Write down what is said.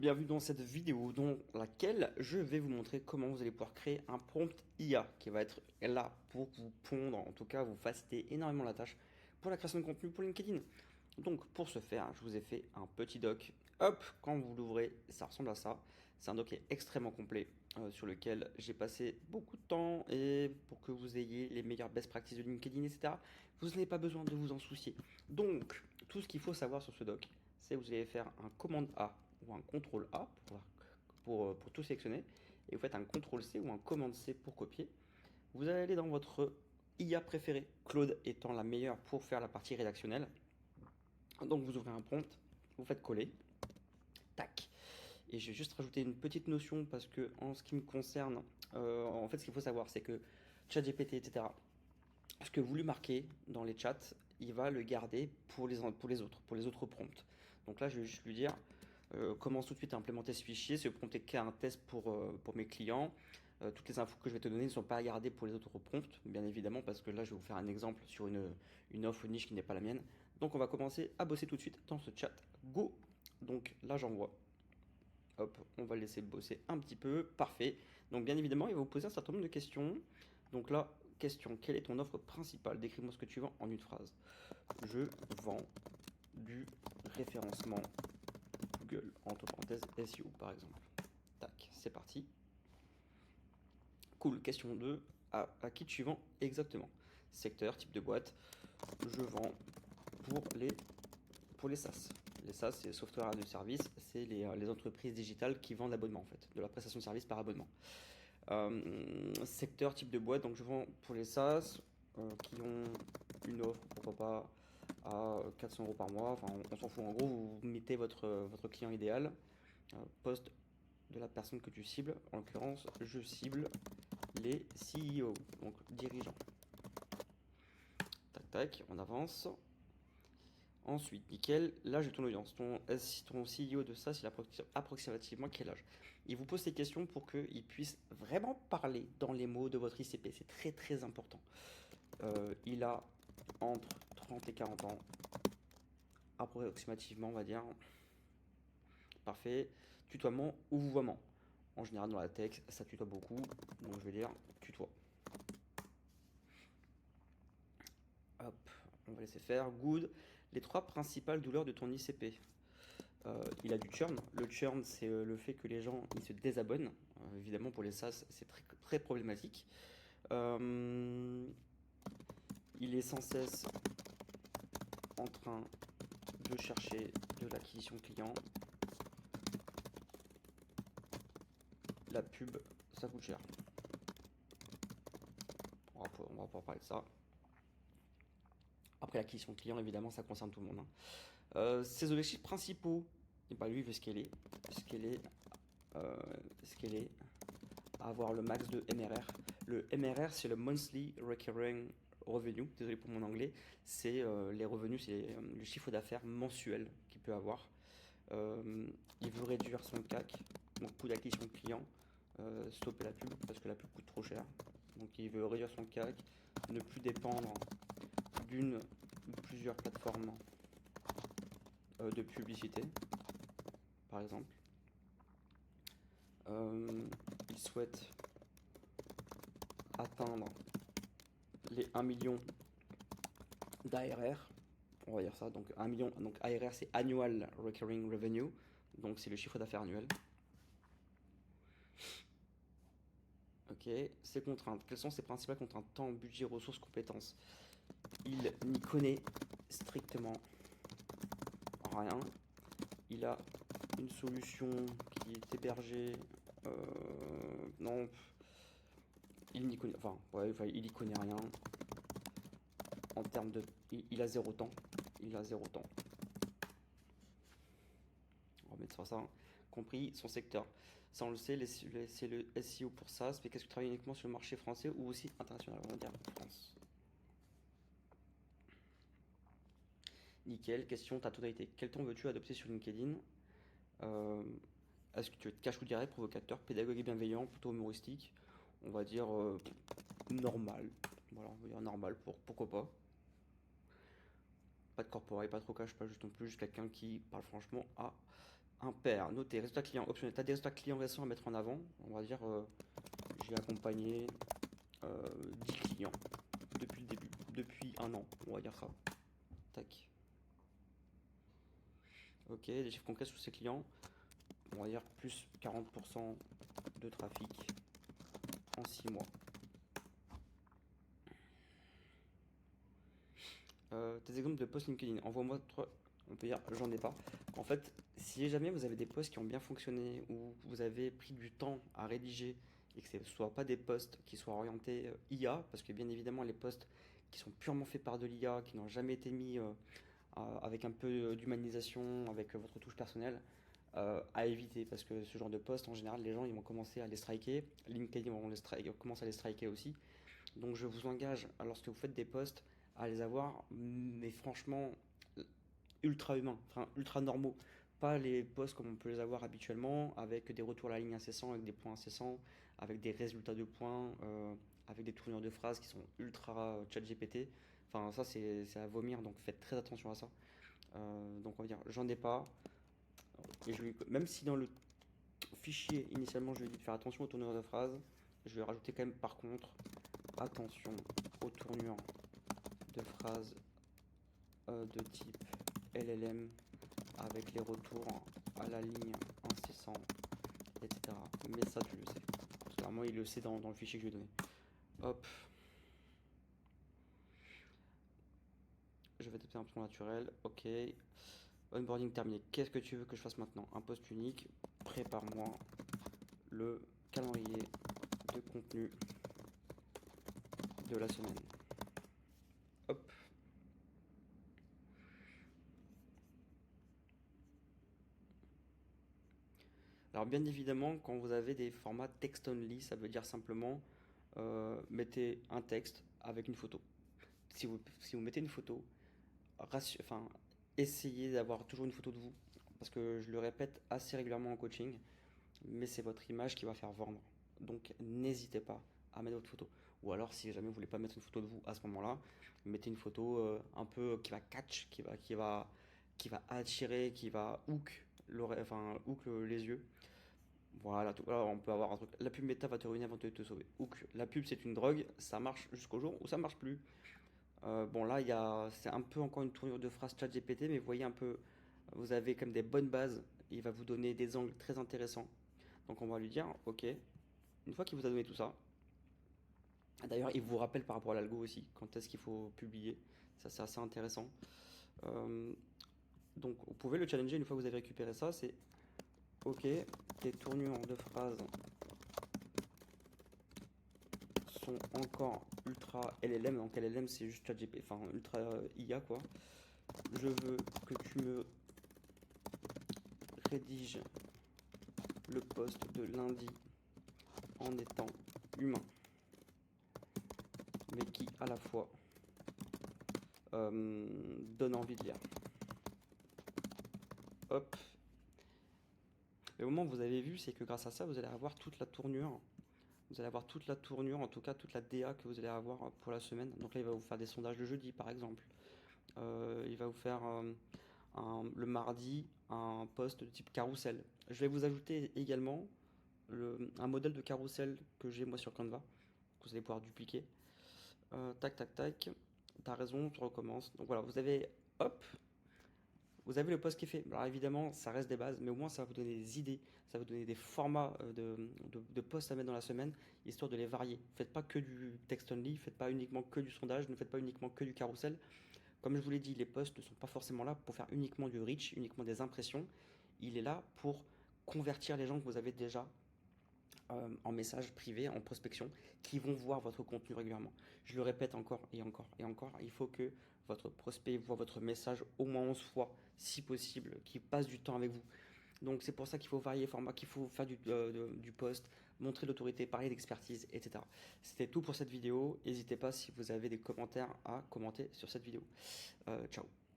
Bienvenue dans cette vidéo dans laquelle je vais vous montrer comment vous allez pouvoir créer un prompt IA qui va être là pour vous pondre, en tout cas vous faciliter énormément la tâche pour la création de contenu pour LinkedIn. Donc pour ce faire, je vous ai fait un petit doc. Hop, quand vous l'ouvrez, ça ressemble à ça. C'est un doc qui est extrêmement complet sur lequel j'ai passé beaucoup de temps et pour que vous ayez les meilleures best practices de LinkedIn, etc. Vous n'avez pas besoin de vous en soucier. Donc tout ce qu'il faut savoir sur ce doc, c'est que vous allez faire un commande A ou un contrôle A pour tout sélectionner et vous faites un contrôle C ou un commande C pour copier. Vous allez aller dans votre IA préférée, Claude étant la meilleure pour faire la partie rédactionnelle. Donc vous ouvrez un prompt, vous faites coller, tac. Et je vais juste rajouter une petite notion parce que en ce qui me concerne, en fait ce qu'il faut savoir c'est que ChatGPT, etc., ce que vous lui marquez dans les chats, il va le garder pour les autres prompts. Donc là je vais juste lui dire, commence tout de suite à implémenter ce fichier, ce prompt est qu'un test pour mes clients. Toutes les infos que je vais te donner ne sont pas à garder pour les autres prompts, bien évidemment, parce que là, je vais vous faire un exemple sur une offre niche qui n'est pas la mienne. Donc, on va commencer à bosser tout de suite dans ce chat. Go! Donc là, j'envoie. Hop, on va le laisser bosser un petit peu. Parfait. Donc, bien évidemment, il va vous poser un certain nombre de questions. Donc là, question, quelle est ton offre principale? Décris-moi ce que tu vends en une phrase. Je vends du référencement Google, entre parenthèses SEO par exemple. Tac, c'est parti. Cool, question 2. À qui tu vends exactement? Secteur, type de boîte. Je vends pour les SaaS. Les SaaS, c'est Software as a Service, c'est les entreprises digitales qui vendent l'abonnement en fait, de la prestation de service par abonnement. Secteur, type de boîte, donc je vends pour les SaaS qui ont une offre, pourquoi pas, à 400 euros par mois. Enfin, on s'en fout. En gros, vous mettez votre client idéal, poste de la personne que tu cibles. En l'occurrence, je cible les CEO, donc dirigeants. Tac, tac, on avance. Ensuite, nickel, l'âge de ton audience. Ton CEO de ça, c'est approximativement quel âge? Il vous pose ces questions pour qu'il puisse vraiment parler dans les mots de votre ICP. C'est très très important. Il a entre 30 et 40 ans, approximativement, on va dire. Parfait. Tutoiement ou vouvoiement. En général, dans la tech, ça tutoie beaucoup. Donc, je vais dire tutoie. Hop, on va laisser faire. Good. Les trois principales douleurs de ton ICP. Il a du churn. Le churn, c'est le fait que les gens ils se désabonnent. Évidemment, pour les SaaS, c'est très, très problématique. Euh, il est sans cesse en train de chercher de l'acquisition client. La pub, ça coûte cher. On va pouvoir parler de ça. Après, l'acquisition client, évidemment, ça concerne tout le monde, hein. Ses objectifs principaux, et bah lui, il veut euh, scaler, avoir le max de MRR. Le MRR, c'est le Monthly Recurring Revenue, désolé pour mon anglais, c'est les revenus, c'est le chiffre d'affaires mensuel qu'il peut avoir. Il veut réduire son CAC, donc coût d'acquisition client, stopper la pub parce que la pub coûte trop cher. Donc il veut réduire son CAC, ne plus dépendre d'une ou plusieurs plateformes de publicité, par exemple. Il souhaite atteindre les 1 million d'ARR, on va dire ça, donc 1 million, donc ARR c'est Annual Recurring Revenue, donc c'est le chiffre d'affaires annuel. Ok, ses contraintes, quelles sont ses principales contraintes? Temps, budget, ressources, compétences. Il n'y connaît strictement rien. Il a une solution qui est hébergée. Non, il n'y connaît, enfin, ouais, il y connaît rien. En termes de, il a zéro temps. Il a zéro temps. On va mettre sur ça. Compris son secteur. Ça, on le sait, c'est le SEO pour ça. Mais qu'est-ce que tu travailles uniquement sur le marché français ou aussi international? On va dire France. Nickel. Question, ta tonalité. Quel ton veux-tu adopter sur LinkedIn? Euh, Est-ce que tu veux être cash ou direct, provocateur, pédagogue et bienveillant, plutôt humoristique? On va dire normal. Voilà, on va dire normal, pourquoi pas. Pas de corporate, pas trop cash, pas juste non plus, juste quelqu'un qui parle franchement à Impair, noté, résultat client, optionnel. Tu as des résultats clients récents à mettre en avant. On va dire, j'ai accompagné 10 clients depuis le début, depuis un an, on va dire ça. Tac. Ok, des chiffres concrets sur ces clients. On va dire plus 40% de trafic en 6 mois. Tes exemples de posts LinkedIn, envoie-moi 3. On peut dire j'en ai pas. En fait, si jamais vous avez des posts qui ont bien fonctionné ou vous avez pris du temps à rédiger et que ce ne soient pas des posts qui soient orientés IA, parce que bien évidemment les posts qui sont purement faits par de l'IA, qui n'ont jamais été mis avec un peu d'humanisation, avec votre touche personnelle, à éviter parce que ce genre de posts en général les gens ils vont commencer à les striker, LinkedIn vont commencer à les striker aussi. Donc je vous engage, lorsque vous faites des posts, à les avoir, mais franchement, ultra humains, enfin ultra normaux. Pas les posts comme on peut les avoir habituellement, avec des retours à la ligne incessants, avec des points incessants, avec des résultats de points, avec des tournures de phrases qui sont ultra chat GPT. Enfin, ça, c'est à vomir, donc faites très attention à ça. Donc, on va dire, j'en ai pas. Et même si dans le fichier, initialement, je lui ai dit de faire attention aux tournures de phrases, je vais rajouter quand même, par contre, attention aux tournures de phrases de type LLM avec les retours à la ligne incessant, etc. Mais ça, tu le sais. Parce que normalement, il le sait dans le fichier que je lui ai donné. Hop. Je vais taper un ton naturel. Ok. Onboarding terminé. Qu'est-ce que tu veux que je fasse maintenant? Un post unique. Prépare-moi le calendrier de contenu de la semaine. Hop. Alors bien évidemment, quand vous avez des formats text only, ça veut dire simplement mettez un texte avec une photo. Si vous mettez une photo, enfin, essayez d'avoir toujours une photo de vous. Parce que je le répète assez régulièrement en coaching, mais c'est votre image qui va faire vendre. Donc n'hésitez pas à mettre votre photo. Ou alors si jamais vous voulez pas mettre une photo de vous à ce moment-là, mettez une photo un peu qui va catch, qui va attirer, qui va hook, enfin, hook les yeux. Voilà, tout. Alors, on peut avoir un truc. La pub méta va te ruiner avant de te sauver. Hook. La pub c'est une drogue, ça marche jusqu'au jour où ça marche plus. Bon là, c'est un peu encore une tournure de phrase chat GPT, mais vous voyez un peu, vous avez comme des bonnes bases. Il va vous donner des angles très intéressants. Donc on va lui dire, ok, une fois qu'il vous a donné tout ça, d'ailleurs il vous rappelle par rapport à l'algo aussi, quand est-ce qu'il faut publier. Ça c'est assez intéressant. Euh, donc vous pouvez le challenger une fois que vous avez récupéré ça, c'est ok, tes tournures de phrases sont encore ultra LLM, donc LLM c'est juste ChatGPT, enfin ultra IA quoi. Je veux que tu me rédiges le post de lundi en étant humain, mais qui à la fois donne envie de lire. Hop. Le moment où vous avez vu, c'est que grâce à ça, vous allez avoir toute la tournure. Vous allez avoir toute la tournure, en tout cas toute la DA que vous allez avoir pour la semaine. Donc là, il va vous faire des sondages le jeudi, par exemple. Il va vous faire le mardi un post de type carrousel. Je vais vous ajouter également un modèle de carrousel que j'ai moi sur Canva, que vous allez pouvoir dupliquer. Tac, tac, tac. T'as raison, tu recommences. Donc voilà, vous avez, hop, vous avez le post qui est fait. Alors évidemment, ça reste des bases, mais au moins ça va vous donner des idées, ça va vous donner des formats de posts à mettre dans la semaine, histoire de les varier. Faites pas que du text only, faites pas uniquement que du sondage, ne faites pas uniquement que du carrousel. Comme je vous l'ai dit, les posts ne sont pas forcément là pour faire uniquement du reach, uniquement des impressions. Il est là pour convertir les gens que vous avez déjà en message privé, en prospection, qui vont voir votre contenu régulièrement. Je le répète encore et encore et encore, il faut que votre prospect voit votre message au moins 11 fois, si possible, qu'il passe du temps avec vous. Donc c'est pour ça qu'il faut varier les formats, qu'il faut faire du post, montrer l'autorité, parler d'expertise, etc. C'était tout pour cette vidéo. N'hésitez pas si vous avez des commentaires à commenter sur cette vidéo. Ciao.